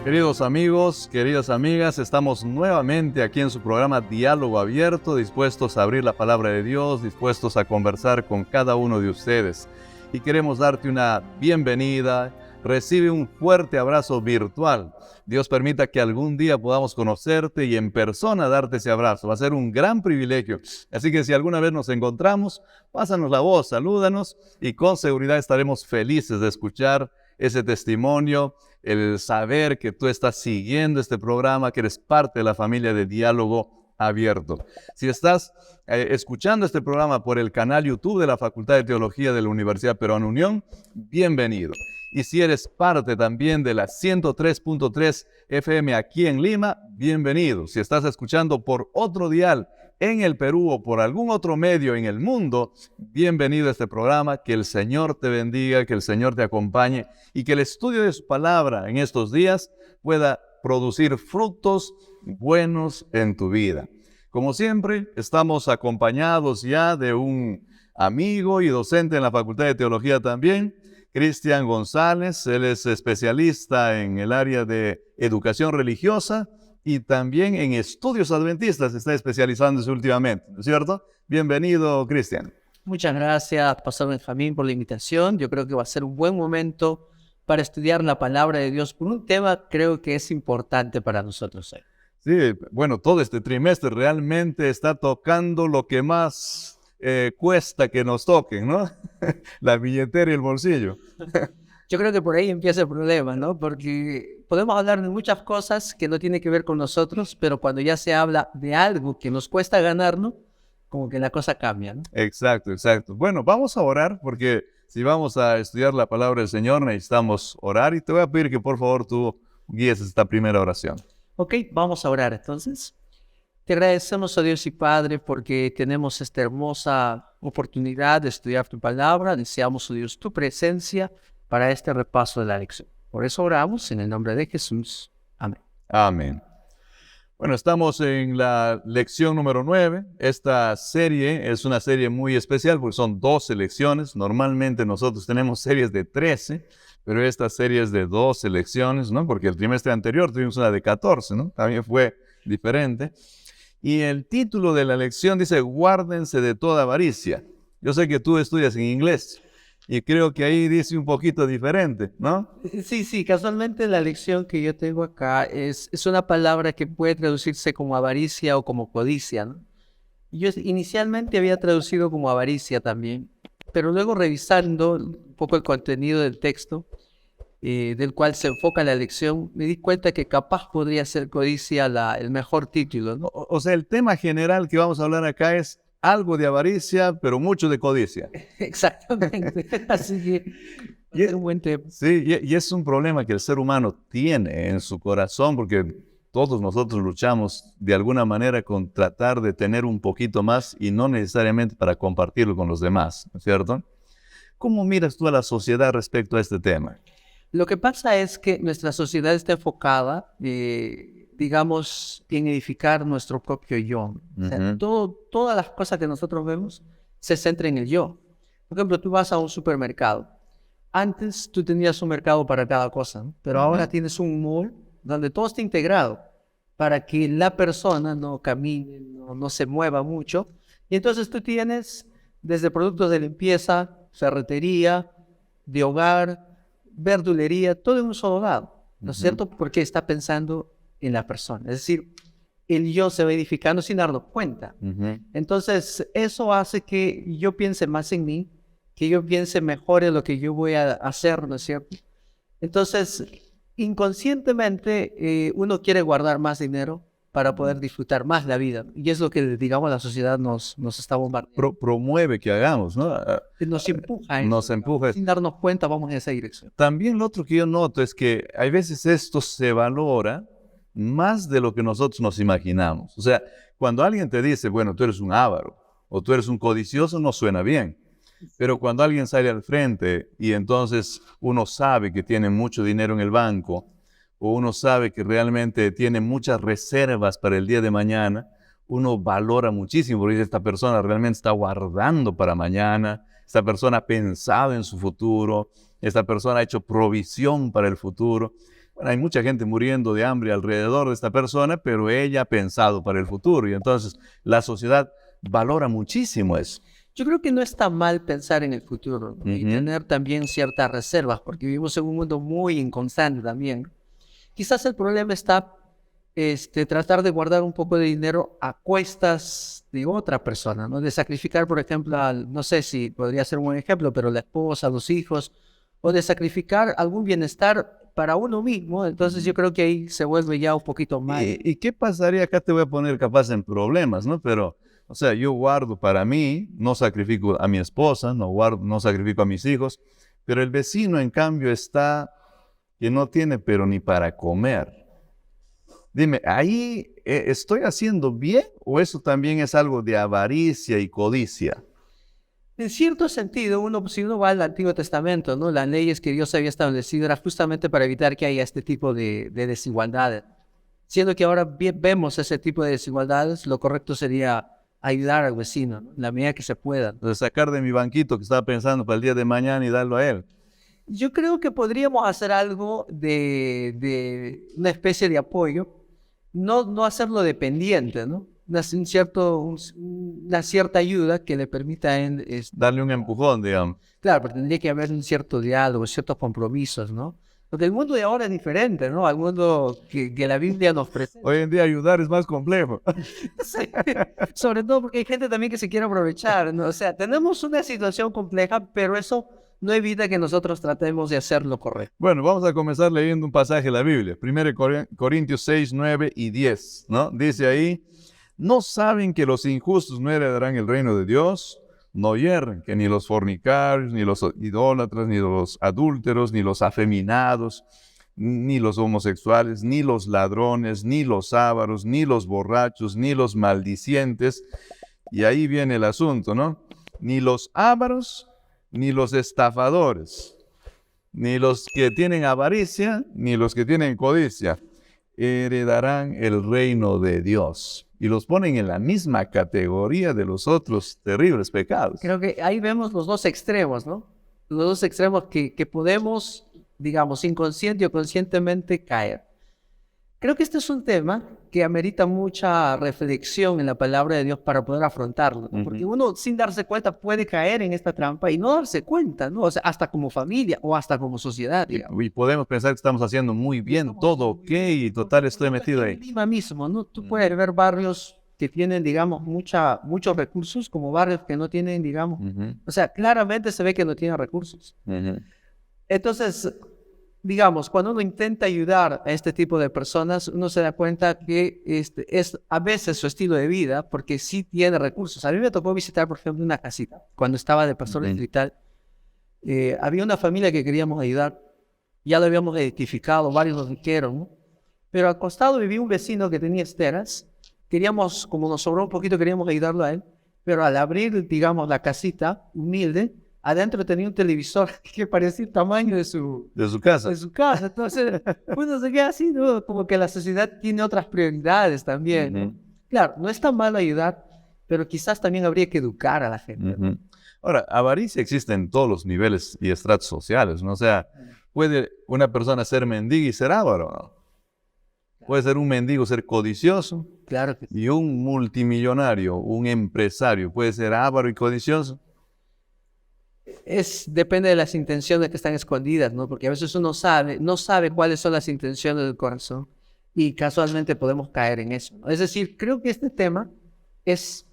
Queridos amigos, queridas amigas, estamos nuevamente aquí en su programa Diálogo Abierto, dispuestos a abrir la palabra de Dios, dispuestos a conversar con cada uno de ustedes. Y queremos darte una bienvenida. Recibe un fuerte abrazo virtual. Dios permita que algún día podamos conocerte y en persona darte ese abrazo. Va a ser un gran privilegio. Así que si alguna vez nos encontramos, pásanos la voz, salúdanos y con seguridad estaremos felices de escuchar ese testimonio, el saber que tú estás siguiendo este programa, que eres parte de la familia de Diálogo Abierto. Si estás escuchando este programa por el canal YouTube de la Facultad de Teología de la Universidad Peruana Unión, bienvenido. Y si eres parte también de la 103.3 FM aquí en Lima, bienvenido. Si estás escuchando por otro dial en el Perú o por algún otro medio en el mundo, bienvenido a este programa. Que el Señor te bendiga, que el Señor te acompañe y que el estudio de su palabra en estos días pueda producir frutos buenos en tu vida. Como siempre, estamos acompañados ya de un amigo y docente en la Facultad de Teología también, Cristian González. Él es especialista en el área de educación religiosa y también en estudios adventistas, se está especializándose últimamente, ¿no es cierto? Bienvenido, Cristian. Muchas gracias, Pastor Benjamín, por la invitación. Yo creo que va a ser un buen momento para estudiar la palabra de Dios por un tema creo que es importante para nosotros hoy. Sí, bueno, todo este trimestre realmente está tocando lo que más cuesta que nos toquen, ¿no? La billetera y el bolsillo. Yo creo que por ahí empieza el problema, ¿no? Porque podemos hablar de muchas cosas que no tienen que ver con nosotros, pero cuando ya se habla de algo que nos cuesta ganarnos, como que la cosa cambia, ¿no? Exacto, exacto. Bueno, vamos a orar porque si vamos a estudiar la palabra del Señor necesitamos orar y te voy a pedir que por favor tú guíes esta primera oración. Ok, vamos a orar entonces. Te agradecemos, oh Dios y Padre, porque tenemos esta hermosa oportunidad de estudiar tu palabra. Deseamos, oh Dios, tu presencia para este repaso de la lección. Por eso oramos en el nombre de Jesús. Amén. Amén. Bueno, estamos en la lección número 9. Esta serie es una serie muy especial porque son 12 lecciones. Normalmente nosotros tenemos series de 13, pero esta serie es de 12 lecciones, ¿no? Porque el trimestre anterior tuvimos una de 14, ¿no? También fue diferente. Y el título de la lección dice, guárdense de toda avaricia. Yo sé que tú estudias en inglés y creo que ahí dice un poquito diferente, ¿no? Sí, casualmente la lección que yo tengo acá es una palabra que puede traducirse como avaricia o como codicia, ¿no? Yo inicialmente había traducido como avaricia también, pero luego revisando un poco el contenido del texto, del cual se enfoca la lección, me di cuenta que capaz podría ser codicia el mejor título, ¿no? O sea, el tema general que vamos a hablar acá es algo de avaricia, pero mucho de codicia. Exactamente. Así que es un buen tema. Sí, y es un problema que el ser humano tiene en su corazón, porque todos nosotros luchamos de alguna manera con tratar de tener un poquito más y no necesariamente para compartirlo con los demás, ¿no es cierto? ¿Cómo miras tú a la sociedad respecto a este tema? Lo que pasa es que nuestra sociedad está enfocada, digamos, en edificar nuestro propio yo. O sea, todas las cosas que nosotros vemos se centran en el yo. Por ejemplo, tú vas a un supermercado. Antes tú tenías un mercado para cada cosa, ¿no? Pero ahora tienes un mall donde todo está integrado para que la persona no camine, no se mueva mucho. Y entonces tú tienes desde productos de limpieza, ferretería, de hogar, verdulería, todo en un solo lado, ¿no es cierto? Porque está pensando en la persona. Es decir, el yo se va edificando sin darnos cuenta. Entonces, eso hace que yo piense más en mí, que yo piense mejor en lo que yo voy a hacer, ¿no es cierto? Entonces, inconscientemente, uno quiere guardar más dinero para poder disfrutar más la vida. Y es lo que, digamos, la sociedad nos está bombardeando. Promueve que hagamos, ¿no? Nos empuja. Nos empuja. Sin darnos cuenta, vamos en esa dirección. También lo otro que yo noto es que hay veces esto se valora más de lo que nosotros nos imaginamos. O sea, cuando alguien te dice, bueno, tú eres un avaro o tú eres un codicioso, no suena bien. Pero cuando alguien sale al frente y entonces uno sabe que tiene mucho dinero en el banco, o uno sabe que realmente tiene muchas reservas para el día de mañana, uno valora muchísimo, porque dice, esta persona realmente está guardando para mañana, esta persona ha pensado en su futuro, esta persona ha hecho provisión para el futuro. Bueno, hay mucha gente muriendo de hambre alrededor de esta persona, pero ella ha pensado para el futuro, y entonces la sociedad valora muchísimo eso. Yo creo que no está mal pensar en el futuro, ¿no? Y tener también ciertas reservas, porque vivimos en un mundo muy inconstante también. Quizás el problema está tratar de guardar un poco de dinero a cuestas de otra persona, ¿no? De sacrificar, por ejemplo, no sé si podría ser un buen ejemplo, pero la esposa, los hijos, o de sacrificar algún bienestar para uno mismo. Entonces yo creo que ahí se vuelve ya un poquito mal. ¿Y qué pasaría? Acá te voy a poner capaz en problemas, ¿no? Pero, o sea, yo guardo para mí, no sacrifico a mi esposa, no sacrifico a mis hijos, pero el vecino, en cambio, está que no tiene pero ni para comer. Dime, ¿ahí estoy haciendo bien o eso también es algo de avaricia y codicia? En cierto sentido, si uno va al Antiguo Testamento, ¿no? Las leyes que Dios había establecido era justamente para evitar que haya este tipo de desigualdades. Siendo que ahora vemos ese tipo de desigualdades, lo correcto sería ayudar al vecino, ¿no? En la medida que se pueda. Entonces, sacar de mi banquito que estaba pensando para el día de mañana y darlo a él. Yo creo que podríamos hacer algo de una especie de apoyo, no hacerlo dependiente, ¿no? Una cierta ayuda que le permita a él, Darle un empujón, digamos. claro, pero tendría que haber un cierto diálogo, ciertos compromisos, ¿no? Porque el mundo de ahora es diferente, ¿no? Al mundo que la Biblia nos presenta. Hoy en día ayudar es más complejo. Sí. Sobre todo porque hay gente también que se quiere aprovechar, ¿no? O sea, tenemos una situación compleja, pero eso no evita que nosotros tratemos de hacer lo correcto. Bueno, vamos a comenzar leyendo un pasaje de la Biblia. 1 Corintios 6, 9 y 10, ¿no? Dice ahí, ¿no saben que los injustos no heredarán el reino de Dios? No hierren, que ni los fornicarios, ni los idólatras, ni los adúlteros, ni los afeminados, ni los homosexuales, ni los ladrones, ni los ávaros, ni los borrachos, ni los maldicientes. Y ahí viene el asunto, ¿no? Ni los ávaros, ni los estafadores, ni los que tienen avaricia, ni los que tienen codicia, heredarán el reino de Dios. Y los ponen en la misma categoría de los otros terribles pecados. Creo que ahí vemos los dos extremos, ¿no? Los dos extremos que podemos, digamos, inconsciente o conscientemente caer. Creo que este es un tema que amerita mucha reflexión en la palabra de Dios para poder afrontarlo, ¿no? Porque uno sin darse cuenta puede caer en esta trampa y no darse cuenta, ¿no? O sea, hasta como familia o hasta como sociedad, digamos. Y podemos pensar que estamos haciendo muy bien, todo ok, y total estoy metido ahí. En Lima mismo, ¿no? Tú puedes ver barrios que tienen, digamos, muchos recursos, como barrios que no tienen, digamos, o sea, claramente se ve que no tienen recursos. Entonces, digamos, cuando uno intenta ayudar a este tipo de personas, uno se da cuenta que es a veces su estilo de vida, porque sí tiene recursos. A mí me tocó visitar, por ejemplo, una casita, cuando estaba de pastor distrital. Había una familia que queríamos ayudar, ya lo habíamos identificado, varios nos dijeron, ¿no? Pero al costado vivía un vecino que tenía esteras. Queríamos, como nos sobró un poquito, queríamos ayudarlo a él, pero al abrir, digamos, la casita humilde, adentro tenía un televisor que parecía el tamaño de su casa. De su casa. Entonces, uno se queda así, ¿no? Como que la sociedad tiene otras prioridades también, ¿no? Claro, no está mal ayudar, pero quizás también habría que educar a la gente, ¿no? Ahora, avaricia existe en todos los niveles y estratos sociales, ¿no? O sea, ¿puede una persona ser mendiga y ser avaro, no? Puede ser un mendigo, ser codicioso. Claro que sí. Y un multimillonario, un empresario, puede ser avaro y codicioso. Depende de las intenciones que están escondidas, ¿no? Porque a veces uno no sabe cuáles son las intenciones del corazón y casualmente podemos caer en eso, ¿no? Es decir, creo que este tema es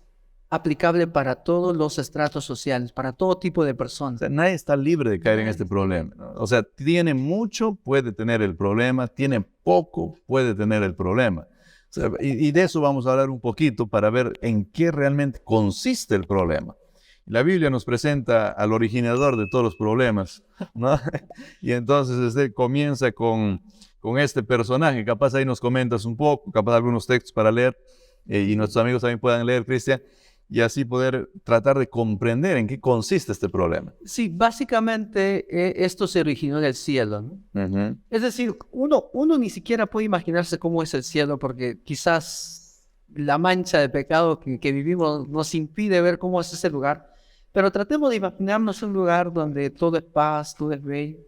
aplicable para todos los estratos sociales, para todo tipo de personas. O sea, nadie está libre de caer en este problema, ¿no? O sea, tiene mucho, puede tener el problema, tiene poco, puede tener el problema. O sea, y de eso vamos a hablar un poquito para ver en qué realmente consiste el problema. La Biblia nos presenta al originador de todos los problemas, ¿no? Y entonces comienza con este personaje. Capaz ahí nos comentas un poco, capaz algunos textos para leer, y nuestros amigos también puedan leer, Cristian, y así poder tratar de comprender en qué consiste este problema. Sí, básicamente esto se originó en el cielo, ¿no? Es decir, uno ni siquiera puede imaginarse cómo es el cielo, porque quizás la mancha de pecado que vivimos nos impide ver cómo es ese lugar. Pero tratemos de imaginarnos un lugar donde todo es paz, todo es bello.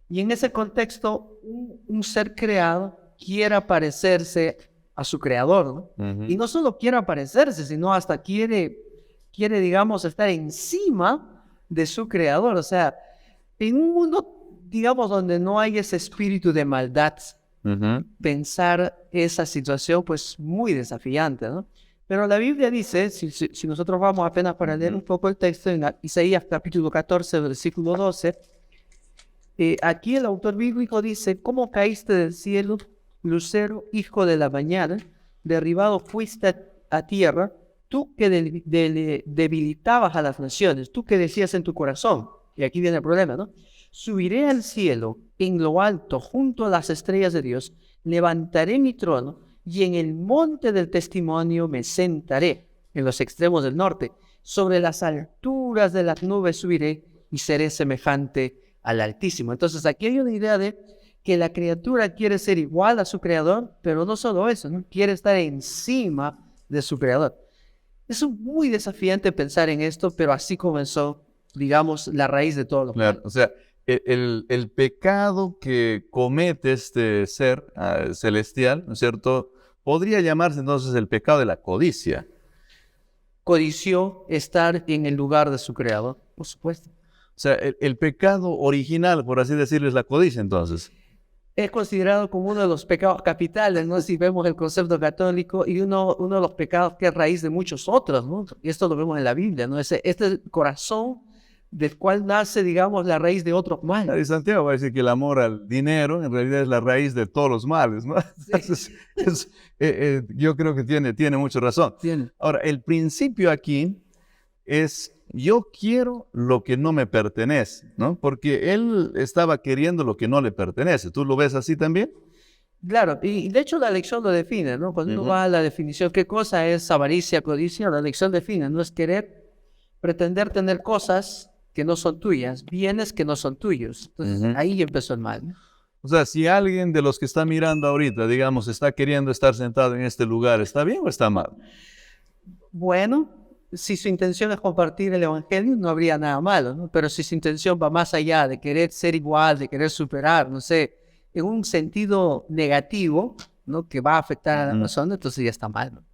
Y en ese contexto, un ser creado quiere parecerse a su creador, ¿no? Y no solo quiere parecerse, sino hasta quiere, digamos, estar encima de su creador. O sea, en un mundo, digamos, donde no hay ese espíritu de maldad, pensar esa situación, pues, muy desafiante, ¿no? Pero la Biblia dice, si nosotros vamos apenas para leer un poco el texto, en Isaías capítulo 14, versículo 12, aquí el autor bíblico dice: ¿Cómo caíste del cielo, lucero, hijo de la mañana? Derribado fuiste a tierra, tú que debilitabas a las naciones, tú que decías en tu corazón, y aquí viene el problema, ¿no? Subiré al cielo, en lo alto, junto a las estrellas de Dios, levantaré mi trono, y en el monte del testimonio me sentaré, en los extremos del norte. Sobre las alturas de las nubes subiré, y seré semejante al Altísimo. Entonces aquí hay una idea de que la criatura quiere ser igual a su creador, pero no solo eso, ¿no? Quiere estar encima de su creador. Es muy desafiante pensar en esto, pero así comenzó, digamos, la raíz de todo lo que... Claro, o sea, el pecado que comete este ser celestial, ¿no es cierto?, podría llamarse entonces el pecado de la codicia. Codició estar en el lugar de su creador, por supuesto. O sea, el pecado original, por así decirlo, es la codicia, entonces. Es considerado como uno de los pecados capitales, ¿no? Si vemos el concepto católico, y uno de los pecados que es raíz de muchos otros, ¿no? Y esto lo vemos en la Biblia, ¿no? Este corazón del cual nace, digamos, la raíz de otros males. Y Santiago va a decir que el amor al dinero en realidad es la raíz de todos los males, ¿no? Sí. Yo creo que tiene mucha razón. Tiene. Ahora, el principio aquí es: yo quiero lo que no me pertenece, ¿no? Porque él estaba queriendo lo que no le pertenece. ¿Tú lo ves así también? Claro, y de hecho la lección lo define, ¿no? Cuando uno va a la definición, ¿qué cosa es avaricia, codicia? La lección define, no es querer, pretender tener cosas que no son tuyas, bienes que no son tuyos. Entonces, ahí empezó el mal, ¿no? O sea, si alguien de los que está mirando ahorita, digamos, está queriendo estar sentado en este lugar, ¿está bien o está mal? Bueno, si su intención es compartir el evangelio, no habría nada malo, ¿no? Pero si su intención va más allá de querer ser igual, de querer superar, no sé, en un sentido negativo, ¿no?, que va a afectar a la persona, entonces ya está mal, ¿no?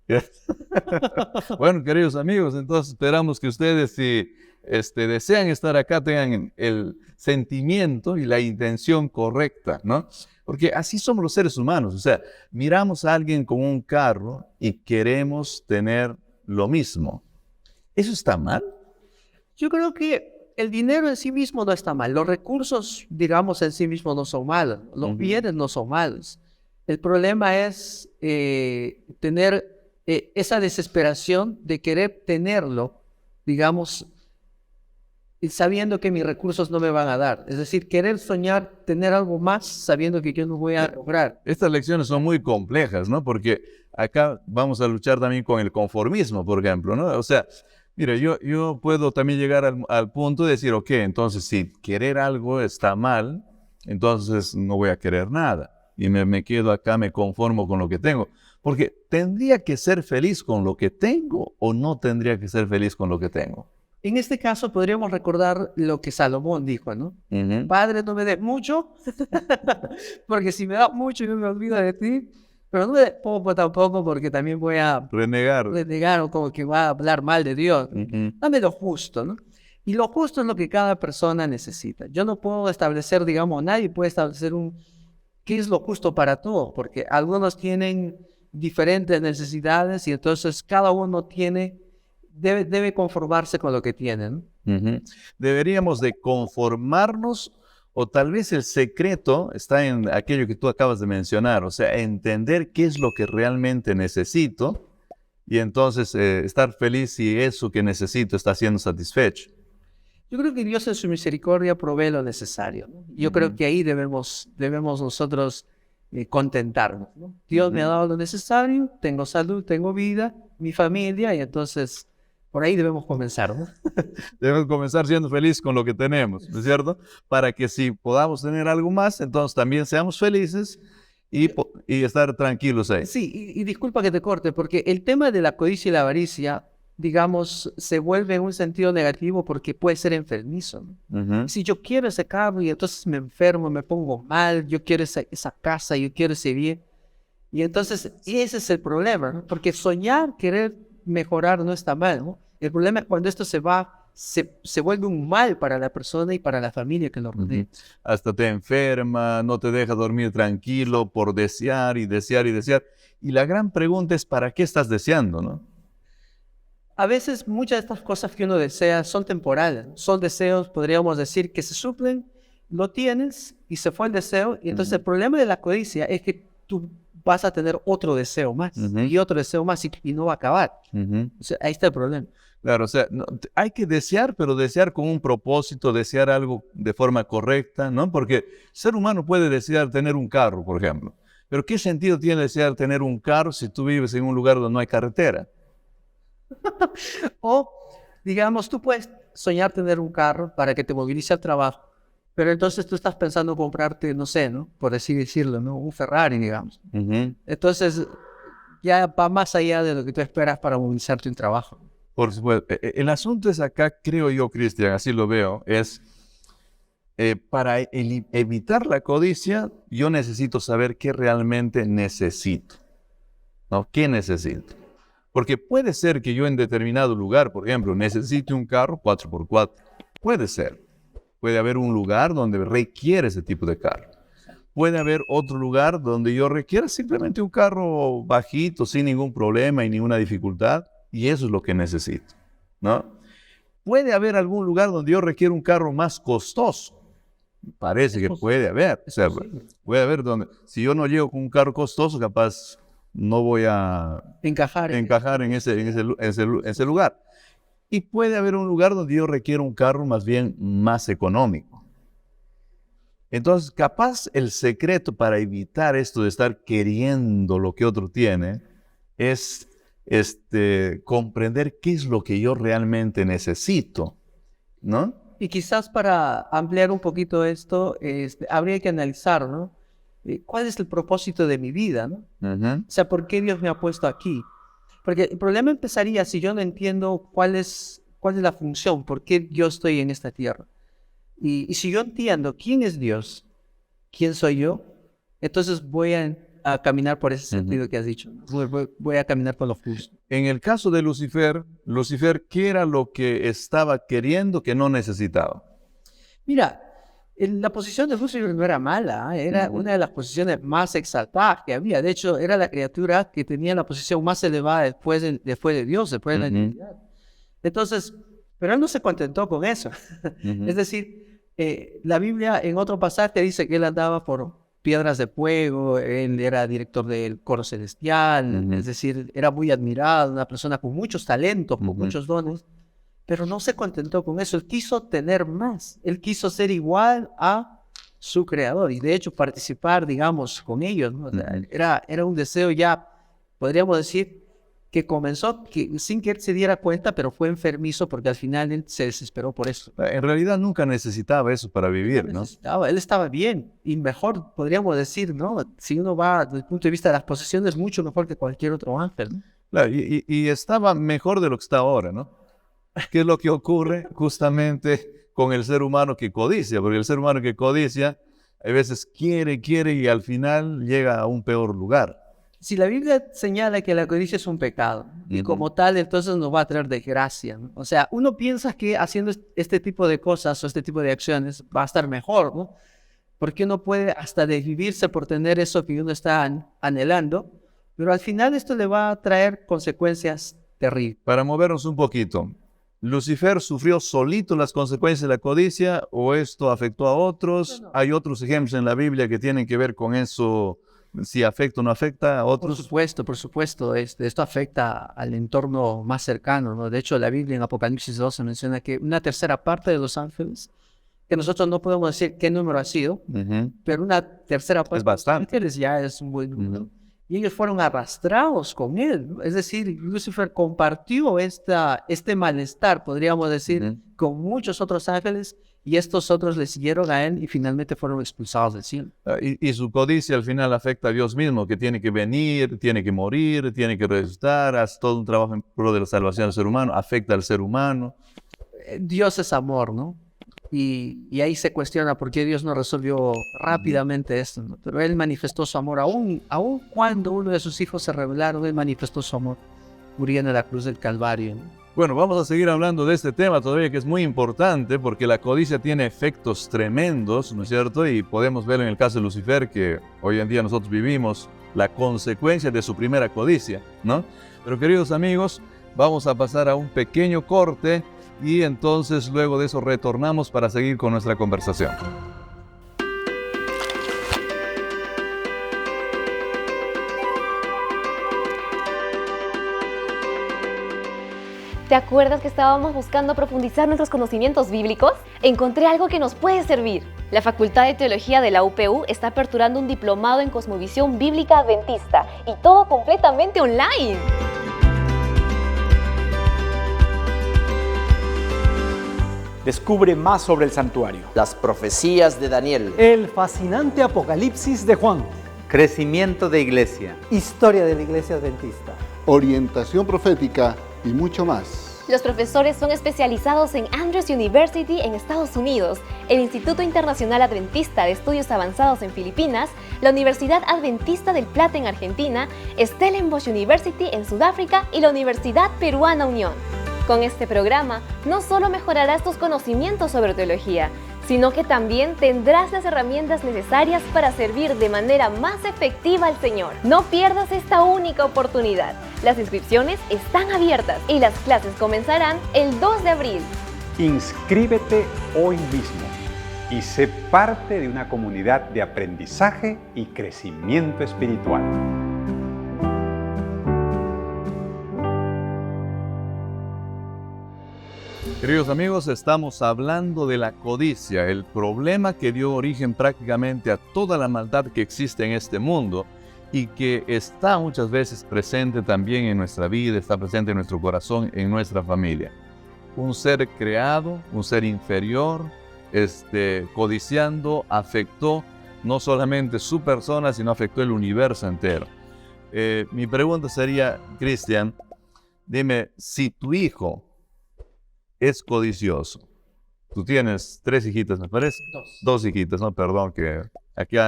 Bueno, queridos amigos, entonces esperamos que ustedes, si desean estar acá, tengan el sentimiento y la intención correcta, ¿no? Porque así somos los seres humanos. O sea, miramos a alguien con un carro y queremos tener lo mismo. ¿Eso está mal? Yo creo que el dinero en sí mismo no está mal. Los recursos, digamos, en sí mismos no son malos. Los bienes no son malos. El problema es tener esa desesperación de querer tenerlo, digamos, sabiendo que mis recursos no me van a dar. Es decir, querer soñar, tener algo más, sabiendo que yo no voy a lograr. Estas lecciones son muy complejas, ¿no? Porque acá vamos a luchar también con el conformismo, por ejemplo, ¿no? O sea, mire, yo puedo también llegar al punto de decir, ok, entonces si querer algo está mal, entonces no voy a querer nada. Y me quedo acá, me conformo con lo que tengo. Porque ¿tendría que ser feliz con lo que tengo o no tendría que ser feliz con lo que tengo? En este caso podríamos recordar lo que Salomón dijo, ¿no? Padre, no me des mucho, porque si me das mucho yo me olvido de ti, pero no me des poco tampoco, porque también voy a renegar o como que va a hablar mal de Dios. Dame lo justo, ¿no? Y lo justo es lo que cada persona necesita. Yo no puedo establecer, digamos, nadie puede establecer qué es lo justo para todos, porque algunos tienen diferentes necesidades y entonces cada uno debe conformarse con lo que tienen. Deberíamos de conformarnos, o tal vez el secreto está en aquello que tú acabas de mencionar, o sea, entender qué es lo que realmente necesito y entonces estar feliz si eso que necesito está siendo satisfecho. Yo creo que Dios en su misericordia provee lo necesario, ¿no? Yo creo que ahí debemos nosotros contentarnos, ¿no? Dios me ha dado lo necesario, tengo salud, tengo vida, mi familia, y entonces por ahí debemos comenzar, ¿no? Debemos comenzar siendo felices con lo que tenemos, ¿no es cierto? Para que si podamos tener algo más, entonces también seamos felices y estar tranquilos ahí. Sí, y disculpa que te corte, porque el tema de la codicia y la avaricia, digamos, se vuelve en un sentido negativo porque puede ser enfermizo, ¿no? Ujú. Si yo quiero ese carro y entonces me enfermo, me pongo mal, yo quiero esa casa, yo quiero ese bien. Y entonces ese es el problema, ¿no? Porque soñar, querer mejorar no está mal, ¿no? El problema es cuando esto se vuelve un mal para la persona y para la familia que lo rodea. Ujú. Hasta te enferma, no te deja dormir tranquilo por desear y desear y desear. Y la gran pregunta es, ¿para qué estás deseando, no? A veces muchas de estas cosas que uno desea son temporales, ¿no? Son deseos, podríamos decir, que se suplen, lo tienes y se fue el deseo. Y entonces el problema de la codicia es que tú vas a tener otro deseo más Ujú. y otro deseo más y no va a acabar. Ujú. O sea, ahí está el problema. Claro, o sea, hay que desear, pero desear con un propósito, desear algo de forma correcta, ¿no? Porque el ser humano puede desear tener un carro, por ejemplo. Pero ¿qué sentido tiene desear tener un carro si tú vives en un lugar donde no hay carretera? O, digamos, tú puedes soñar tener un carro para que te movilice al trabajo, pero entonces tú estás pensando comprarte, no sé, ¿no? Por así decirlo, ¿no? Un Ferrari, digamos. Ujú. Entonces, ya va más allá de lo que tú esperas para movilizarte un trabajo. Por supuesto. El asunto es acá, creo yo, Cristian, así lo veo, es para evitar la codicia, yo necesito saber qué realmente necesito, ¿no? ¿Qué necesito? Porque puede ser que yo en determinado lugar, por ejemplo, necesite un carro 4x4. Puede ser. Puede haber un lugar donde requiere ese tipo de carro. Puede haber otro lugar donde yo requiera simplemente un carro bajito, sin ningún problema y ninguna dificultad, y eso es lo que necesito, ¿no? Puede haber algún lugar donde yo requiera un carro más costoso. Parece que puede haber. O sea, puede haber donde, si yo no llego con un carro costoso, capaz no voy a Encajar. encajar en ese lugar. Y puede haber un lugar donde yo requiero un carro más bien más económico. Entonces, capaz el secreto para evitar esto de estar queriendo lo que otro tiene es comprender qué es lo que yo realmente necesito, ¿no? Y quizás para ampliar un poquito esto, habría que analizar, ¿no? ¿Cuál es el propósito de mi vida, ¿no? Ujú. O sea, ¿por qué Dios me ha puesto aquí? Porque el problema empezaría si yo no entiendo cuál es la función, por qué yo estoy en esta tierra. Y si yo entiendo quién es Dios, quién soy yo, entonces voy a caminar por ese sentido que has dicho, ¿no? Voy a caminar por lo justo. En el caso de Lucifer, ¿qué era lo que estaba queriendo que no necesitaba? Mira, la posición de Lucifer no era mala, ¿eh? Era una de las posiciones más exaltadas que había. De hecho, era la criatura que tenía la posición más elevada después de Dios, después de la divinidad. Entonces, pero él no se contentó con eso. Es decir, la Biblia en otro pasaje dice que él andaba por piedras de fuego, él era director del coro celestial, es decir, era muy admirado, una persona con muchos talentos, con muchos dones. Pero no se contentó con eso, él quiso tener más, él quiso ser igual a su creador y de hecho participar, digamos, con ellos, ¿no? O sea, era un deseo ya, podríamos decir, que comenzó sin que él se diera cuenta, pero fue enfermizo porque al final él se desesperó por eso. En realidad nunca necesitaba eso para vivir, ¿no? Él estaba bien y mejor, podríamos decir, ¿no? Si uno va desde el punto de vista de las posesiones, mucho mejor que cualquier otro ángel, ¿no? Claro, y estaba mejor de lo que está ahora, ¿no? ¿Qué es lo que ocurre justamente con el ser humano que codicia? Porque el ser humano que codicia a veces quiere y al final llega a un peor lugar. Si la Biblia señala que la codicia es un pecado y como tal entonces nos va a traer desgracia, ¿no? O sea, uno piensa que haciendo este tipo de cosas o este tipo de acciones va a estar mejor, ¿no? Porque uno puede hasta desvivirse por tener eso que uno está anhelando, pero al final esto le va a traer consecuencias terribles. Para movernos un poquito, ¿Lucifer sufrió solito las consecuencias de la codicia o esto afectó a otros? No. ¿Hay otros ejemplos en la Biblia que tienen que ver con eso, si afecta o no afecta a otros? Por supuesto, esto afecta al entorno más cercano, ¿no? De hecho, la Biblia en Apocalipsis 12 menciona que una tercera parte de los ángeles, que nosotros no podemos decir qué número ha sido, pero una tercera parte Es bastante. de los ángeles ya es un buen número. Y ellos fueron arrastrados con él, ¿no? Es decir, Lucifer compartió este malestar, podríamos decir, con muchos otros ángeles Y estos otros le siguieron a él y finalmente fueron expulsados del cielo. Y su codicia al final afecta a Dios mismo, que tiene que venir, tiene que morir, tiene que resucitar, hace todo un trabajo en pro de la salvación del ser humano, afecta al ser humano. Dios es amor, ¿no? Y ahí se cuestiona por qué Dios no resolvió rápidamente esto, ¿no? Pero Él manifestó su amor, aún cuando uno de sus hijos se rebelaron, Él manifestó su amor, muriendo en la cruz del Calvario, ¿no? Bueno, vamos a seguir hablando de este tema todavía, que es muy importante, porque la codicia tiene efectos tremendos, ¿no es cierto? Y podemos ver en el caso de Lucifer, que hoy en día nosotros vivimos la consecuencia de su primera codicia, ¿no? Pero queridos amigos, vamos a pasar a un pequeño corte y entonces luego de eso retornamos para seguir con nuestra conversación. ¿Te acuerdas que estábamos buscando profundizar nuestros conocimientos bíblicos? Encontré algo que nos puede servir. La Facultad de Teología de la UPU está aperturando un diplomado en Cosmovisión Bíblica Adventista y todo completamente online. Descubre más sobre el santuario, las profecías de Daniel, el fascinante Apocalipsis de Juan, crecimiento de iglesia, historia de la Iglesia Adventista, orientación profética y mucho más. Los profesores son especializados en Andrews University en Estados Unidos, el Instituto Internacional Adventista de Estudios Avanzados en Filipinas, la Universidad Adventista del Plata en Argentina, Stellenbosch University en Sudáfrica y la Universidad Peruana Unión. Con este programa, no solo mejorarás tus conocimientos sobre teología, sino que también tendrás las herramientas necesarias para servir de manera más efectiva al Señor. No pierdas esta única oportunidad. Las inscripciones están abiertas y las clases comenzarán el 2 de abril. Inscríbete hoy mismo y sé parte de una comunidad de aprendizaje y crecimiento espiritual. Queridos amigos, estamos hablando de la codicia, el problema que dio origen prácticamente a toda la maldad que existe en este mundo y que está muchas veces presente también en nuestra vida, está presente en nuestro corazón, en nuestra familia. Un ser creado, un ser inferior, codiciando, afectó no solamente su persona, sino afectó el universo entero. Mi pregunta sería, Cristian, dime, si tu hijo es codicioso. Tú tienes 3 hijitas, me parece. 2 hijitas, ¿no? Perdón, que aquí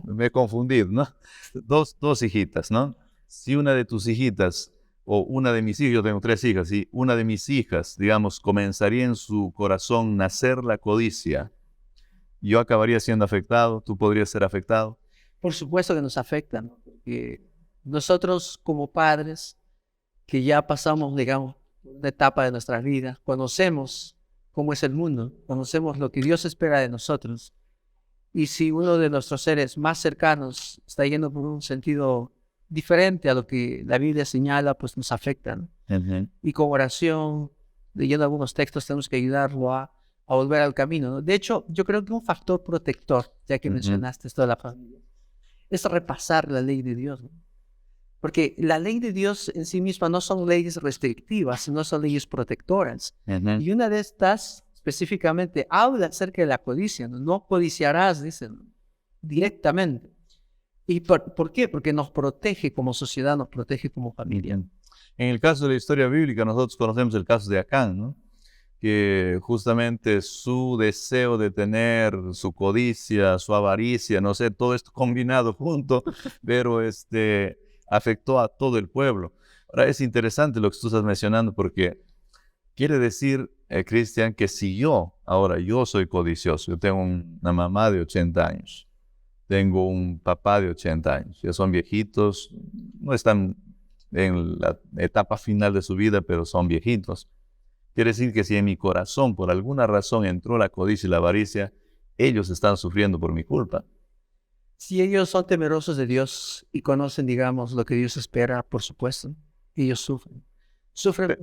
me he confundido, ¿no? 2 hijitas, ¿no? Si una de tus hijitas, o una de mis hijas, yo tengo 3 hijas, y una de mis hijas, digamos, comenzaría en su corazón nacer la codicia, yo acabaría siendo afectado, tú podrías ser afectado. Por supuesto que nos afecta, ¿no? Porque nosotros como padres, que ya pasamos, digamos, una etapa de nuestras vidas, conocemos cómo es el mundo, conocemos lo que Dios espera de nosotros. Y si uno de nuestros seres más cercanos está yendo por un sentido diferente a lo que la Biblia señala, pues nos afecta, ¿no? Y con oración, leyendo algunos textos, tenemos que ayudarlo a volver al camino, ¿no? De hecho, yo creo que un factor protector, ya que mencionaste esto de la familia, es repasar la ley de Dios, ¿no? Porque la ley de Dios en sí misma no son leyes restrictivas, sino son leyes protectoras. Y una de estas, específicamente, habla acerca de la codicia. No codiciarás, dicen, directamente. ¿Y por qué? Porque nos protege como sociedad, nos protege como familia. En el caso de la historia bíblica, nosotros conocemos el caso de Acán, ¿no? Que justamente su deseo de tener, su codicia, su avaricia, no sé, todo esto combinado junto, pero afectó a todo el pueblo. Ahora es interesante lo que tú estás mencionando porque quiere decir, Cristian, que si yo soy codicioso, yo tengo una mamá de 80 años, tengo un papá de 80 años, ya son viejitos, no están en la etapa final de su vida, pero son viejitos. Quiere decir que si en mi corazón por alguna razón entró la codicia y la avaricia, ellos están sufriendo por mi culpa. Si ellos son temerosos de Dios y conocen, digamos, lo que Dios espera, por supuesto, ellos sufren.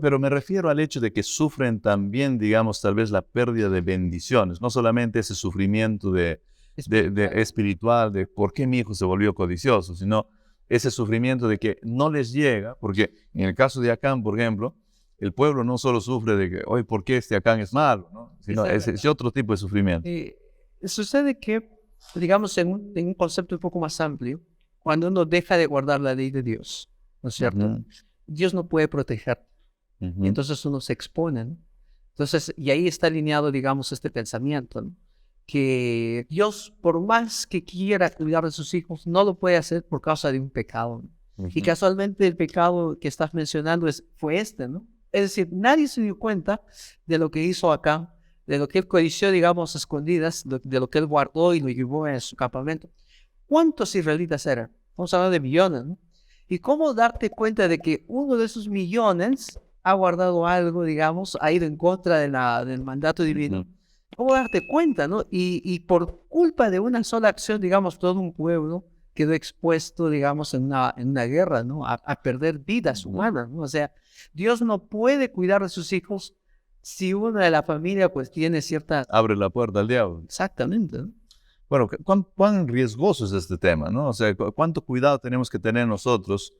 Pero me refiero al hecho de que sufren también, digamos, tal vez la pérdida de bendiciones, no solamente ese sufrimiento espiritual de por qué mi hijo se volvió codicioso, sino ese sufrimiento de que no les llega, porque en el caso de Acán, por ejemplo, el pueblo no solo sufre de que, hoy, ¿por qué este Acán es malo? ¿No? Sino ese otro tipo de sufrimiento. Sucede que, digamos, en un concepto un poco más amplio, cuando uno deja de guardar la ley de Dios, ¿no es cierto? Dios no puede proteger. Y entonces uno se expone, ¿no? Entonces, y ahí está alineado, digamos, este pensamiento, ¿no? Que Dios, por más que quiera cuidar de sus hijos, no lo puede hacer por causa de un pecado, ¿no? Y casualmente el pecado que estás mencionando fue este, ¿no? Es decir, nadie se dio cuenta de lo que hizo Acán, de lo que él codició, digamos, a escondidas, de lo que él guardó y lo llevó en su campamento. ¿Cuántos israelitas eran? Vamos a hablar de millones, ¿no? ¿Y cómo darte cuenta de que uno de esos millones ha guardado algo, digamos, ha ido en contra del mandato divino? ¿Cómo darte cuenta, no? Y por culpa de una sola acción, digamos, todo un pueblo quedó expuesto, digamos, en una guerra, ¿no? A perder vidas humanas, ¿no? O sea, Dios no puede cuidar de sus hijos si una de la familia, pues, tiene cierta... Abre la puerta al diablo. Exactamente, ¿no? Bueno, ¿cuán riesgoso es este tema, ¿no? O sea, ¿cuánto cuidado tenemos que tener nosotros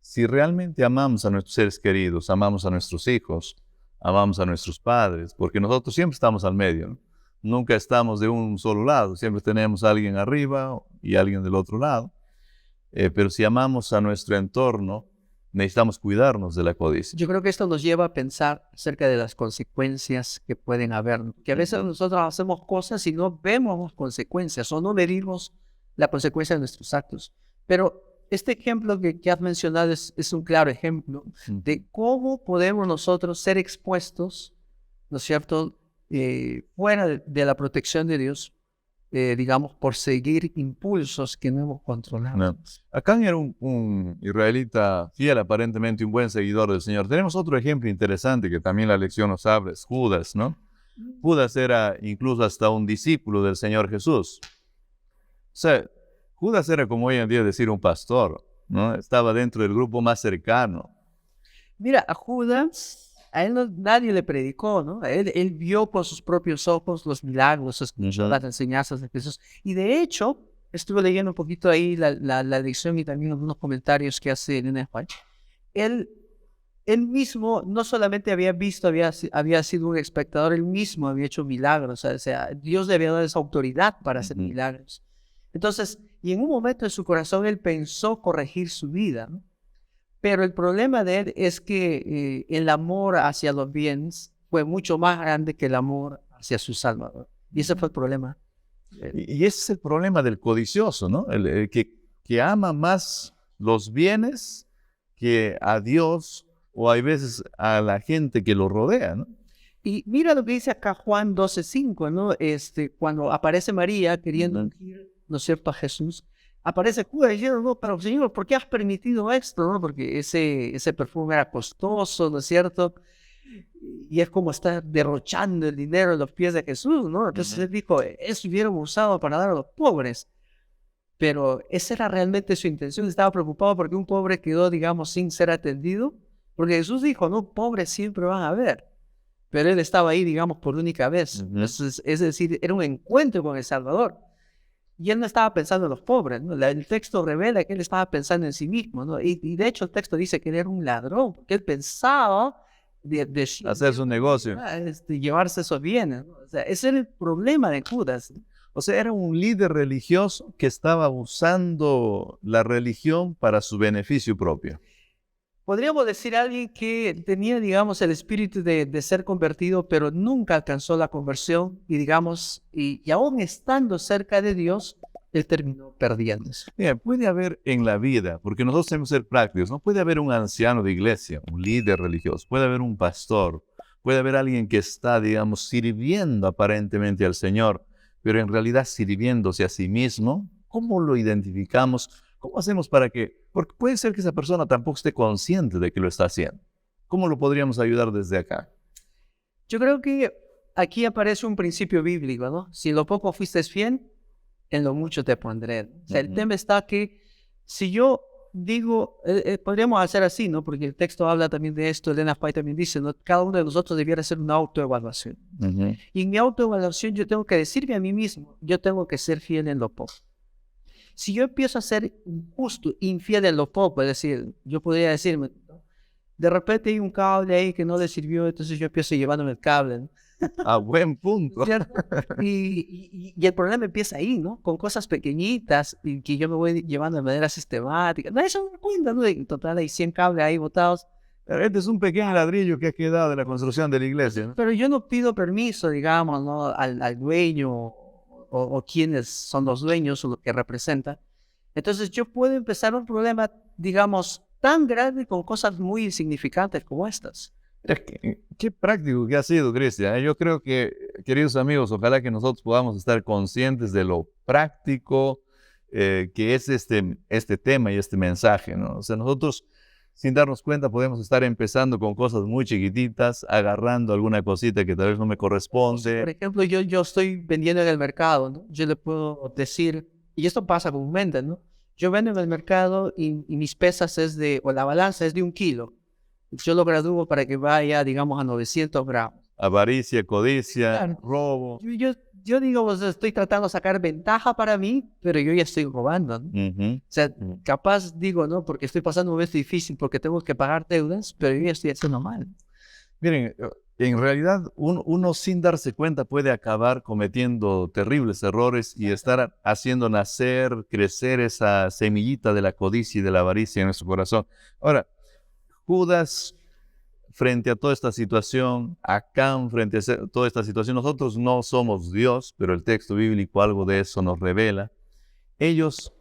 si realmente amamos a nuestros seres queridos, amamos a nuestros hijos, amamos a nuestros padres? Porque nosotros siempre estamos al medio, ¿no? Nunca estamos de un solo lado, siempre tenemos a alguien arriba y alguien del otro lado. Pero si amamos a nuestro entorno, necesitamos cuidarnos de la codicia. Yo creo que esto nos lleva a pensar acerca de las consecuencias que pueden haber, ¿no? Que a veces nosotros hacemos cosas y no vemos las consecuencias o no medimos la consecuencia de nuestros actos. Pero este ejemplo que has mencionado es un claro ejemplo de cómo podemos nosotros ser expuestos, ¿no es cierto?, fuera de la protección de Dios, digamos, por seguir impulsos que no hemos controlado. No. Acán era un israelita fiel, aparentemente un buen seguidor del Señor. Tenemos otro ejemplo interesante que también la lección nos habla, es Judas, ¿no? Judas era incluso hasta un discípulo del Señor Jesús. O sea, Judas era, como hoy en día decir, un pastor, ¿no? Estaba dentro del grupo más cercano. Mira, a Judas... A él nadie le predicó, ¿no? Él vio con sus propios ojos los milagros, escuchó las enseñanzas de Jesús. Y de hecho, estuve leyendo un poquito ahí la lección y también algunos comentarios que hace en España. Él mismo no solamente había visto, había sido un espectador, él mismo había hecho milagros. O sea, Dios le había dado esa autoridad para hacer milagros. Entonces, y en un momento de su corazón, él pensó corregir su vida, ¿no? Pero el problema de él es que el amor hacia los bienes fue mucho más grande que el amor hacia su Salvador. Y ese fue el problema. Y ese es el problema del codicioso, ¿no? El que ama más los bienes que a Dios o hay veces a la gente que lo rodea, ¿no? Y mira lo que dice acá Juan 12:5, ¿no? Cuando aparece María queriendo ungir, ¿no es cierto?, a Jesús. Aparece Judas diciendo, no, pero Señor, ¿por qué has permitido esto? ¿No? Porque ese perfume era costoso, ¿no es cierto? Y es como estar derrochando el dinero en los pies de Jesús, ¿no? Entonces él dijo, eso hubiéramos usado para dar a los pobres. Pero esa era realmente su intención. Estaba preocupado porque un pobre quedó, digamos, sin ser atendido. Porque Jesús dijo, no, pobres siempre van a haber. Pero él estaba ahí, digamos, por única vez. Entonces, es decir, era un encuentro con el Salvador. Y él no estaba pensando en los pobres, ¿no? El texto revela que él estaba pensando en sí mismo, ¿no? Y de hecho el texto dice que él era un ladrón, porque él pensaba de hacer su negocio, llevarse esos bienes, ¿no? O sea, ese era el problema de Judas, ¿no? O sea, era un líder religioso que estaba usando la religión para su beneficio propio. Podríamos decir a alguien que tenía, digamos, el espíritu de ser convertido, pero nunca alcanzó la conversión y, digamos, y aún estando cerca de Dios, él terminó perdiéndose. Mira, puede haber en la vida, porque nosotros tenemos que ser prácticos, ¿no? Puede haber un anciano de iglesia, un líder religioso, puede haber un pastor, puede haber alguien que está, digamos, sirviendo aparentemente al Señor, pero en realidad sirviéndose a sí mismo. ¿Cómo lo identificamos? ¿Cómo hacemos para que...? Porque puede ser que esa persona tampoco esté consciente de que lo está haciendo. ¿Cómo lo podríamos ayudar desde acá? Yo creo que aquí aparece un principio bíblico, ¿no? Si en lo poco fuiste fiel, en lo mucho te pondré. O sea, el tema está que si yo digo, podríamos hacer así, ¿no? Porque el texto habla también de esto, Elena White también dice, ¿no? Cada uno de nosotros debiera hacer una autoevaluación. Y en mi autoevaluación yo tengo que decirme a mí mismo, yo tengo que ser fiel en lo poco. Si yo empiezo a ser injusto, infiel en lo poco, es decir, yo podría decirme, De repente hay un cable ahí que no le sirvió, entonces yo empiezo llevándome el cable, ¿no? A buen punto. ¿Cierto? Y el problema empieza ahí, ¿no? Con cosas pequeñitas y que yo me voy llevando de manera sistemática. Nadie se da cuenta, ¿no? En total hay 100 cables ahí botados. Pero este es un pequeño ladrillo que ha quedado de la construcción de la iglesia, ¿no? Pero yo no pido permiso, digamos, ¿no? Al dueño o quienes son los dueños o lo que representan. Entonces yo puedo empezar un problema, digamos, tan grande con cosas muy insignificantes como estas. Mira, qué práctico que ha sido, Cristian. Yo creo que, queridos amigos, ojalá que nosotros podamos estar conscientes de lo práctico que es este tema y este mensaje, ¿no? O sea, nosotros, sin darnos cuenta, podemos estar empezando con cosas muy chiquititas, agarrando alguna cosita que tal vez no me Por corresponde. ejemplo, yo estoy vendiendo en el mercado, ¿no? Yo le puedo decir, y esto pasa comúnmente, ¿no? Yo vendo en el mercado y mis pesas o la balanza es de 1 kilo. Yo lo gradúo para que vaya, digamos, a 900 gramos. Avaricia, codicia, Claro. robo. Yo digo, pues, estoy tratando de sacar ventaja para mí, pero yo ya estoy robando, ¿no? Ujú. O sea, capaz digo, ¿no? Porque estoy pasando un momento difícil, porque tengo que pagar deudas, pero yo ya estoy haciendo mal. Miren, en realidad uno sin darse cuenta puede acabar cometiendo terribles errores y estar haciendo nacer, crecer esa semillita de la codicia y de la avaricia en nuestro corazón. Ahora, Judas, frente a toda esta situación, Acán, frente a toda esta situación, nosotros no somos Dios, pero el texto bíblico algo de eso nos revela. Ellos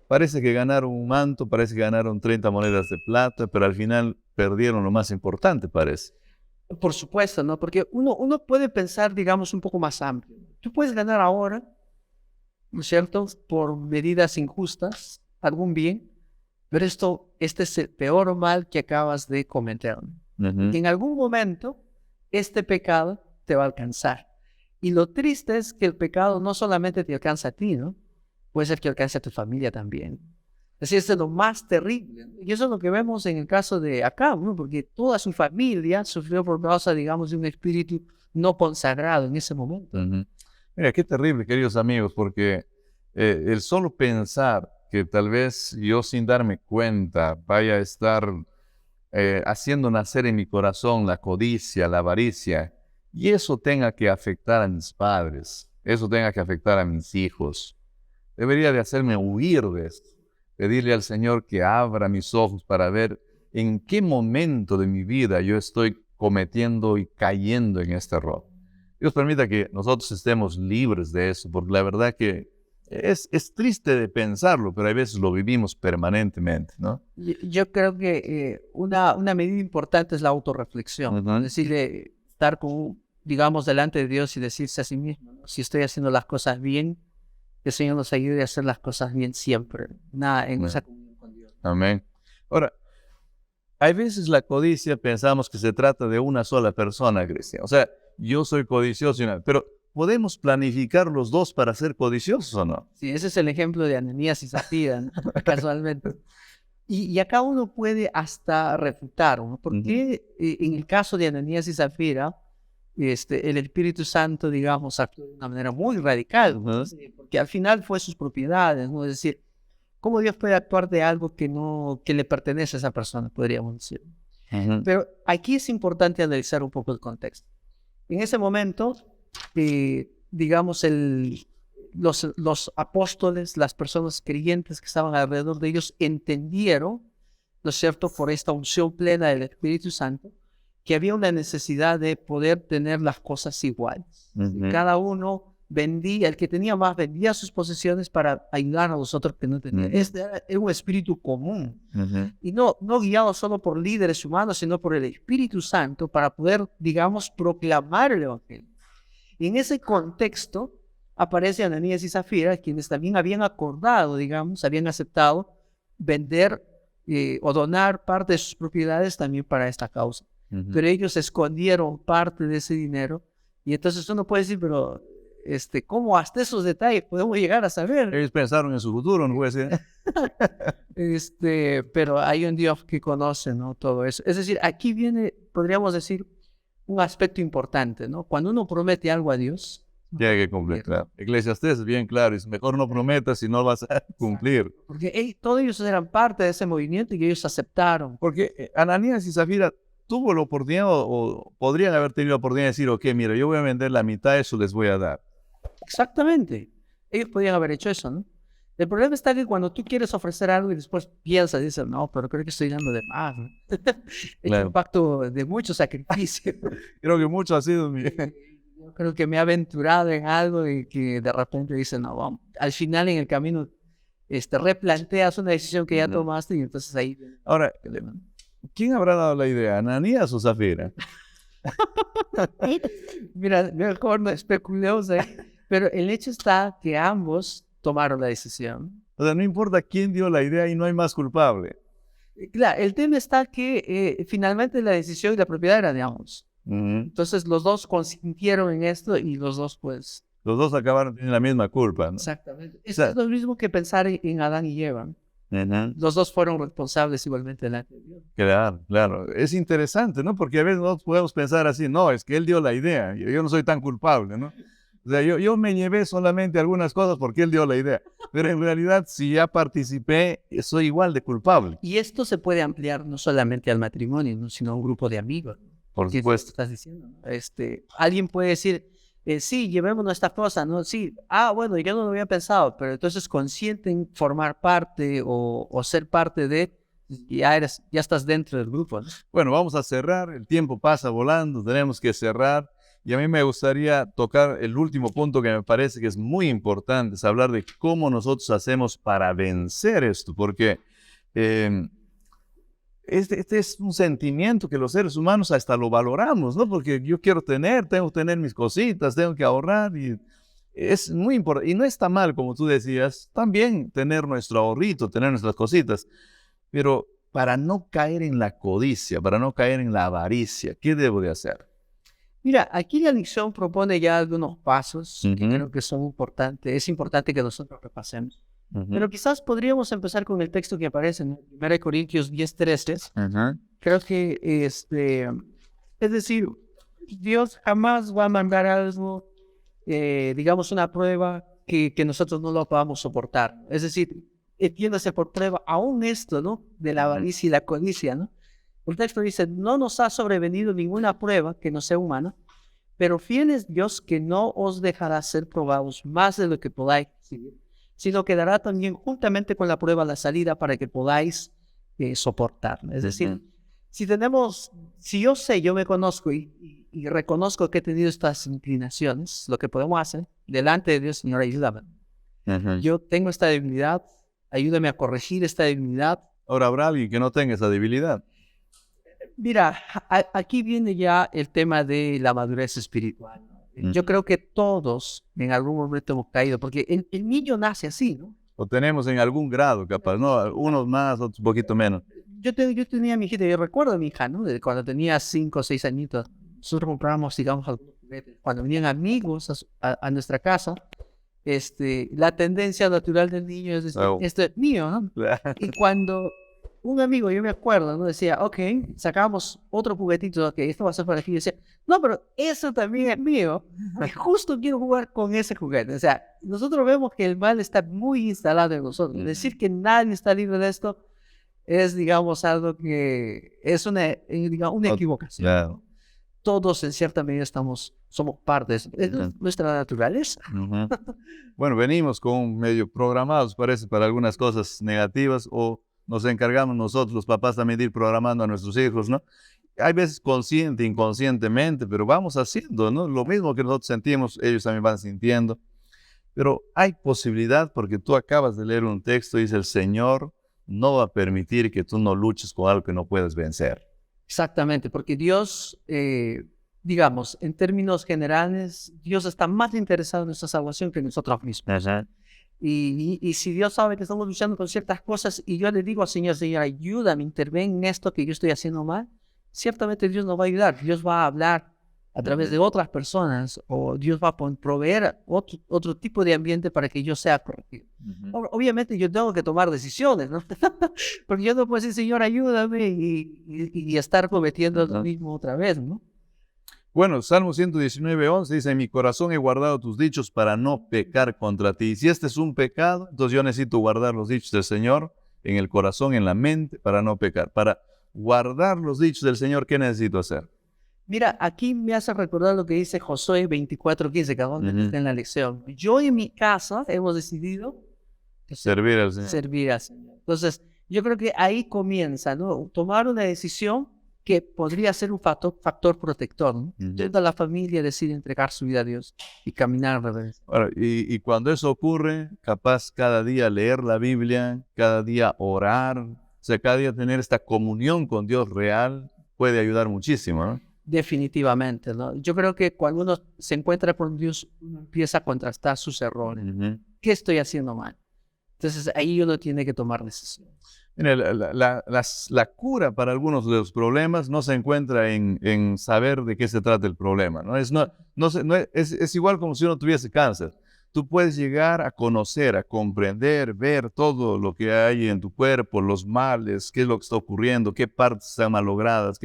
parece que ganaron un manto, parece que ganaron 30 monedas de plata, pero al final perdieron lo más importante, parece. Por supuesto, ¿no? Porque uno puede pensar, digamos, un poco más amplio. Tú puedes ganar ahora, ¿no es cierto?, por medidas injustas, algún bien, pero este es el peor mal que acabas de cometer, ¿no? Ujú. En algún momento, este pecado te va a alcanzar. Y lo triste es que el pecado no solamente te alcanza a ti, ¿no? Puede ser que alcance a tu familia también. Es decir, es lo más terrible, ¿no? Y eso es lo que vemos en el caso de Acab, ¿no? Porque toda su familia sufrió por causa, digamos, de un espíritu no consagrado en ese momento. Ujú. Mira, qué terrible, queridos amigos, porque el solo pensar que tal vez yo sin darme cuenta vaya a estar haciendo nacer en mi corazón la codicia, la avaricia, y eso tenga que afectar a mis padres, eso tenga que afectar a mis hijos, debería de hacerme huir de esto, pedirle al Señor que abra mis ojos para ver en qué momento de mi vida yo estoy cometiendo y cayendo en este error. Dios permita que nosotros estemos libres de eso, porque la verdad que es triste de pensarlo, pero a veces lo vivimos permanentemente, ¿no? Yo creo que una medida importante es la autorreflexión, ¿no? Ujú. Es decir, estar digamos, delante de Dios y decirse a sí mismo, ¿no? Si estoy haciendo las cosas bien, que el Señor nos ayude a hacer las cosas bien siempre, nada en esa comunión con Dios. Amén. Ahora, hay veces la codicia pensamos que se trata de una sola persona, Cristian. O sea, yo soy codicioso, pero ¿podemos planificar los dos para ser codiciosos o no? Sí, ese es el ejemplo de Ananías y Zafira, ¿no? Casualmente. Y acá uno puede hasta refutar, ¿no? Porque en el caso de Ananías y Zafira, el Espíritu Santo, digamos, actuó de una manera muy radical, ¿no? Sí, porque al final fue sus propiedades, ¿no? Es decir, ¿cómo Dios puede actuar de algo que le pertenece a esa persona, podríamos decir? Pero aquí es importante analizar un poco el contexto. En ese momento, digamos, los apóstoles, las personas creyentes que estaban alrededor de ellos, entendieron, ¿no es cierto?, por esta unción plena del Espíritu Santo, que había una necesidad de poder tener las cosas iguales. Cada uno vendía, el que tenía más vendía sus posesiones para ayudar a los otros que no tenían. Este era un espíritu común. Y no guiado solo por líderes humanos, sino por el Espíritu Santo para poder, digamos, proclamar el Evangelio. Y en ese contexto aparece Ananías y Zafira, quienes también habían acordado, digamos, habían aceptado vender o donar parte de sus propiedades también para esta causa. Pero ellos escondieron parte de ese dinero y entonces uno puede decir, pero ¿cómo hasta esos detalles podemos llegar a saber? Ellos pensaron en su futuro, ¿no puede ser? Pero hay un Dios que conoce, ¿no?, todo eso. Es decir, aquí viene, podríamos decir, un aspecto importante, ¿no? Cuando uno promete algo a Dios, Ya hay que cumplir, claro. Eclesiastés es bien claro, es mejor no prometas si no vas a cumplir. Porque todos ellos eran parte de ese movimiento y ellos aceptaron. Porque Ananías y Zafira tuvo la oportunidad o podrían haber tenido la oportunidad de decir, ok, mira, yo voy a vender la mitad, eso les voy a dar. Exactamente. Ellos podían haber hecho eso, ¿no? El problema está que cuando tú quieres ofrecer algo y después piensas y dices, no, pero creo que estoy dando de más, ¿no? Es un pacto de mucho sacrificio. Creo que mucho ha sido mi... Yo creo que me he aventurado en algo y que de repente dicen, no, vamos. Al final en el camino replanteas una decisión que ya tomaste y entonces ahí... Ahora, ¿quién habrá dado la idea? ¿Ananías o Zafira? Mira, mejor no especulemos, pero el hecho está que ambos tomaron la decisión. O sea, no importa quién dio la idea y no hay más culpable. Claro, el tema está que finalmente la decisión y la propiedad era de ambos. Entonces los dos consintieron en esto y los dos pues... Los dos acabaron teniendo la misma culpa, ¿no? Exactamente. Es lo mismo que pensar en Adán y Eva. Los dos fueron responsables igualmente delante de Dios. Claro, claro. Es interesante, ¿no? Porque a veces nosotros podemos pensar así, no, es que él dio la idea, yo no soy tan culpable, ¿no? O sea, yo me llevé solamente algunas cosas porque él dio la idea, pero en realidad si ya participé, soy igual de culpable. Y esto se puede ampliar no solamente al matrimonio, ¿no? Sino a un grupo de amigos. Por supuesto. Estás diciendo, ¿no? Alguien puede decir, sí, llevémonos esta cosa, ¿no? Sí, bueno, yo no lo había pensado, pero entonces consienten formar parte o ser parte de, ya estás dentro del grupo, ¿no? Bueno, vamos a cerrar, el tiempo pasa volando, tenemos que cerrar. Y a mí me gustaría tocar el último punto que me parece que es muy importante, es hablar de cómo nosotros hacemos para vencer esto, porque este es un sentimiento que los seres humanos hasta lo valoramos, ¿no? Porque yo tengo que tener mis cositas, tengo que ahorrar y es muy importante. Y no está mal, como tú decías, también tener nuestro ahorrito, tener nuestras cositas, pero para no caer en la codicia, para no caer en la avaricia, ¿qué debo de hacer? Mira, aquí la lección propone ya algunos pasos que creo que son importantes. Es importante que nosotros repasemos. Pero quizás podríamos empezar con el texto que aparece en 1 Corintios 10:13. Creo que, es decir, Dios jamás va a mandar algo, digamos, una prueba que nosotros no lo podamos soportar. Es decir, entiéndase por prueba aún esto, ¿no? De la avaricia y la codicia, ¿no? El texto dice, no nos ha sobrevenido ninguna prueba que no sea humana, pero fiel es Dios que no os dejará ser probados más de lo que podáis recibir, sino que dará también juntamente con la prueba la salida para que podáis soportar. Es decir, si yo me conozco y reconozco que he tenido estas inclinaciones, lo que podemos hacer, delante de Dios, Señor, ayúdame. Yo tengo esta debilidad, ayúdame a corregir esta debilidad. Ahora habrá alguien que no tenga esa debilidad. Mira, aquí viene ya el tema de la madurez espiritual. Yo creo que todos en algún momento hemos caído, porque el niño nace así, ¿no? O tenemos en algún grado, capaz, ¿no? Unos más, otros un poquito menos. Yo tenía a mi hijita, yo recuerdo a mi hija, ¿no? De cuando tenía 5 o 6 añitos, nosotros comprábamos, digamos, algunos juguetes. Cuando venían amigos a nuestra casa, la tendencia natural del niño es decir, esto es mío, ¿no? Y cuando un amigo, yo me acuerdo, ¿no? Decía, ok, sacábamos otro juguetito, ok, esto va a ser para aquí. Y decía, no, pero eso también es mío. Y justo quiero jugar con ese juguete. O sea, nosotros vemos que el mal está muy instalado en nosotros. Decir que nadie está libre de esto es, digamos, algo que es una equivocación. Claro. Todos, en cierta medida, somos parte de eso. Es nuestra naturaleza. Bueno, venimos con medio programados, parece, para algunas cosas negativas o nos encargamos nosotros, los papás, también de ir programando a nuestros hijos, ¿no? Hay veces consciente, inconscientemente, pero vamos haciendo, ¿no? Lo mismo que nosotros sentimos, ellos también van sintiendo. Pero hay posibilidad, porque tú acabas de leer un texto y dice, el Señor no va a permitir que tú no luches con algo que no puedes vencer. Exactamente, porque Dios, digamos, en términos generales, Dios está más interesado en nuestra salvación que en nosotros mismos. Y si Dios sabe que estamos luchando con ciertas cosas y yo le digo al Señor, ayúdame, interven en esto que yo estoy haciendo mal, ciertamente Dios nos va a ayudar. Dios va a hablar a través de otras personas o Dios va a proveer otro tipo de ambiente para que yo sea corregido. Obviamente yo tengo que tomar decisiones, ¿no? Porque yo no puedo decir, Señor, ayúdame y estar cometiendo lo mismo otra vez, ¿no? Bueno, Salmo 119:11 dice, en mi corazón he guardado tus dichos para no pecar contra ti. Y si este es un pecado, entonces yo necesito guardar los dichos del Señor en el corazón, en la mente, para no pecar. Para guardar los dichos del Señor, ¿qué necesito hacer? Mira, aquí me hace recordar lo que dice Josué 24:15, que está en la lección. Yo y mi casa hemos decidido Servir al Señor. servir al Señor. Entonces, yo creo que ahí comienza, ¿no? Tomar una decisión que podría ser un factor protector, ¿no? Toda la familia decide entregar su vida a Dios y caminar en reverencia. Bueno, y cuando eso ocurre, capaz cada día leer la Biblia, cada día orar, o sea, cada día tener esta comunión con Dios real, puede ayudar muchísimo, ¿no? Definitivamente, ¿no? Yo creo que cuando uno se encuentra con Dios, uno empieza a contrastar sus errores. ¿Qué estoy haciendo mal? Entonces, ahí uno tiene que tomar decisiones. Mire, la cura para algunos de los problemas no se encuentra en saber de qué se trata el problema, ¿no? Es igual como si uno tuviese cáncer. Tú puedes llegar a conocer, a comprender, ver todo lo que hay en tu cuerpo, los males, qué es lo que está ocurriendo, qué partes están malogradas,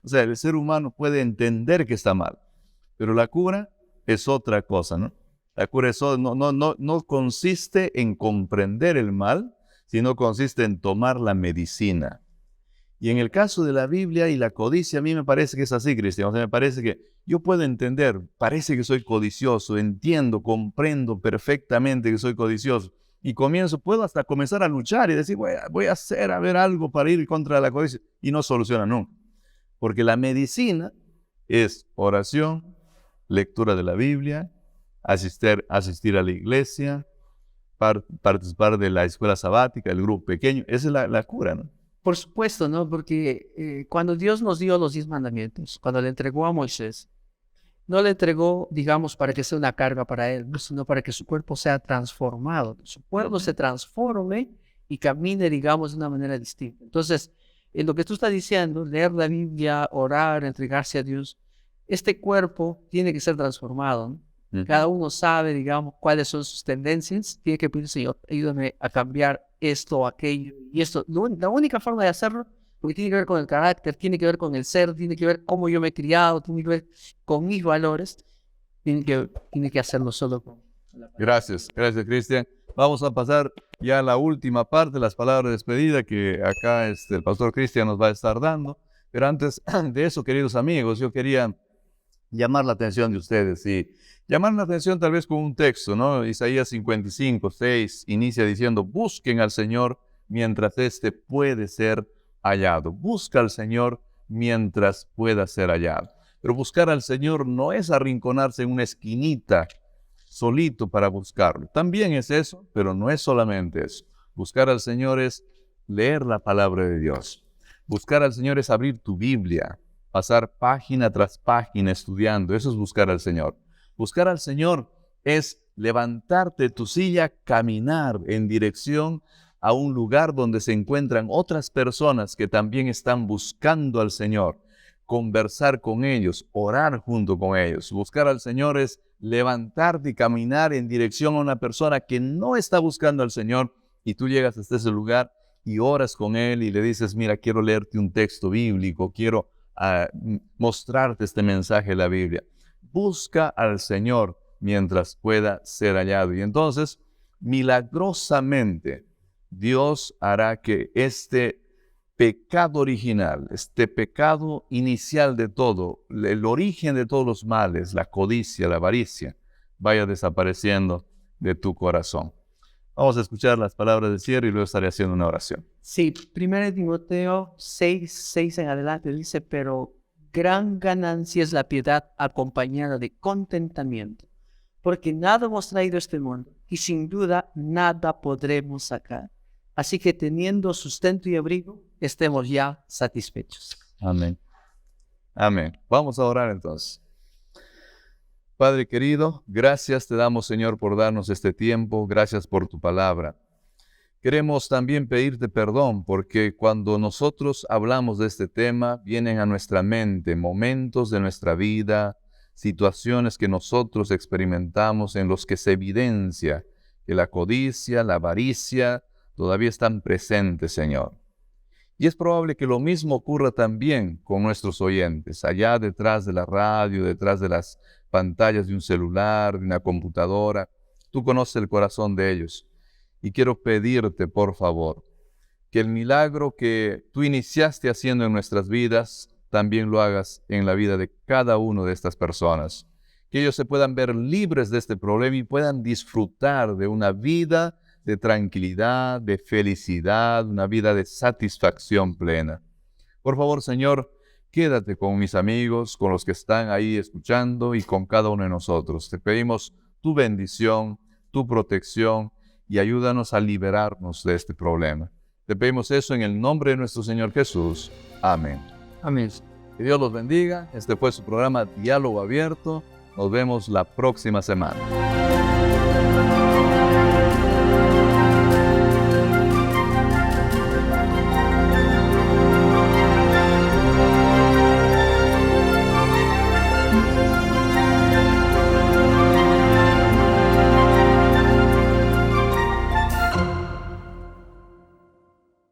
o sea, el ser humano puede entender que está mal, pero la cura es otra cosa, ¿no? La cura no consiste en comprender el mal, sino consiste en tomar la medicina. Y en el caso de la Biblia y la codicia, a mí me parece que es así, Cristian. O sea, me parece que yo puedo entender, parece que soy codicioso, entiendo, comprendo perfectamente que soy codicioso. Y puedo hasta comenzar a luchar y decir, voy a hacer, a ver algo para ir contra la codicia. Y no soluciona nunca. Porque la medicina es oración, lectura de la Biblia, asistir a la iglesia, participar de la escuela sabática, el grupo pequeño. Esa es la cura, ¿no? Por supuesto, ¿no? Porque cuando Dios nos dio los 10 mandamientos, cuando le entregó a Moisés, no le entregó, digamos, para que sea una carga para él, sino para que su cuerpo sea transformado, su cuerpo se transforme y camine, digamos, de una manera distinta. Entonces, en lo que tú estás diciendo, leer la Biblia, orar, entregarse a Dios, este cuerpo tiene que ser transformado, ¿no? Cada uno sabe, digamos, cuáles son sus tendencias. Tiene que pedir, Señor, ayúdame a cambiar esto, aquello y esto. La única forma de hacerlo, porque tiene que ver con el carácter, tiene que ver con el ser, tiene que ver cómo yo me he criado, tiene que ver con mis valores. Tiene que hacerlo solo con la palabra. Gracias, Cristian. Vamos a pasar ya a la última parte, las palabras de despedida que acá el pastor Cristian nos va a estar dando. Pero antes de eso, queridos amigos, yo quería llamar la atención de ustedes y llamar la atención tal vez con un texto, ¿no? Isaías 55:6 inicia diciendo, busquen al Señor mientras éste puede ser hallado. Busca al Señor mientras pueda ser hallado. Pero buscar al Señor no es arrinconarse en una esquinita solito para buscarlo. También es eso, pero no es solamente eso. Buscar al Señor es leer la palabra de Dios. Buscar al Señor es abrir tu Biblia, pasar página tras página estudiando. Eso es buscar al Señor. Buscar al Señor es levantarte de tu silla, caminar en dirección a un lugar donde se encuentran otras personas que también están buscando al Señor, conversar con ellos, orar junto con ellos. Buscar al Señor es levantarte y caminar en dirección a una persona que no está buscando al Señor y tú llegas hasta ese lugar y oras con él y le dices, mira, quiero leerte un texto bíblico, quiero mostrarte este mensaje de la Biblia. Busca al Señor mientras pueda ser hallado. Y entonces, milagrosamente, Dios hará que este pecado original, este pecado inicial de todo, el origen de todos los males, la codicia, la avaricia, vaya desapareciendo de tu corazón. Vamos a escuchar las palabras de cierre y luego estaré haciendo una oración. Sí, 1 Timoteo 6 en adelante dice, pero gran ganancia es la piedad acompañada de contentamiento, porque nada hemos traído a este mundo y sin duda nada podremos sacar. Así que teniendo sustento y abrigo, estemos ya satisfechos. Amén. Amén. Vamos a orar entonces. Padre querido, gracias te damos, Señor, por darnos este tiempo. Gracias por tu palabra. Queremos también pedirte perdón porque cuando nosotros hablamos de este tema, vienen a nuestra mente momentos de nuestra vida, situaciones que nosotros experimentamos en los que se evidencia que la codicia, la avaricia, todavía están presentes, Señor. Y es probable que lo mismo ocurra también con nuestros oyentes, allá detrás de la radio, detrás de las pantallas de un celular, de una computadora. Tú conoces el corazón de ellos. Y quiero pedirte, por favor, que el milagro que tú iniciaste haciendo en nuestras vidas, también lo hagas en la vida de cada uno de estas personas. Que ellos se puedan ver libres de este problema y puedan disfrutar de una vida de tranquilidad, de felicidad, una vida de satisfacción plena. Por favor, Señor, quédate con mis amigos, con los que están ahí escuchando y con cada uno de nosotros. Te pedimos tu bendición, tu protección y ayúdanos a liberarnos de este problema. Te pedimos eso en el nombre de nuestro Señor Jesús. Amén. Amén. Que Dios los bendiga. Este fue su programa Diálogo Abierto. Nos vemos la próxima semana.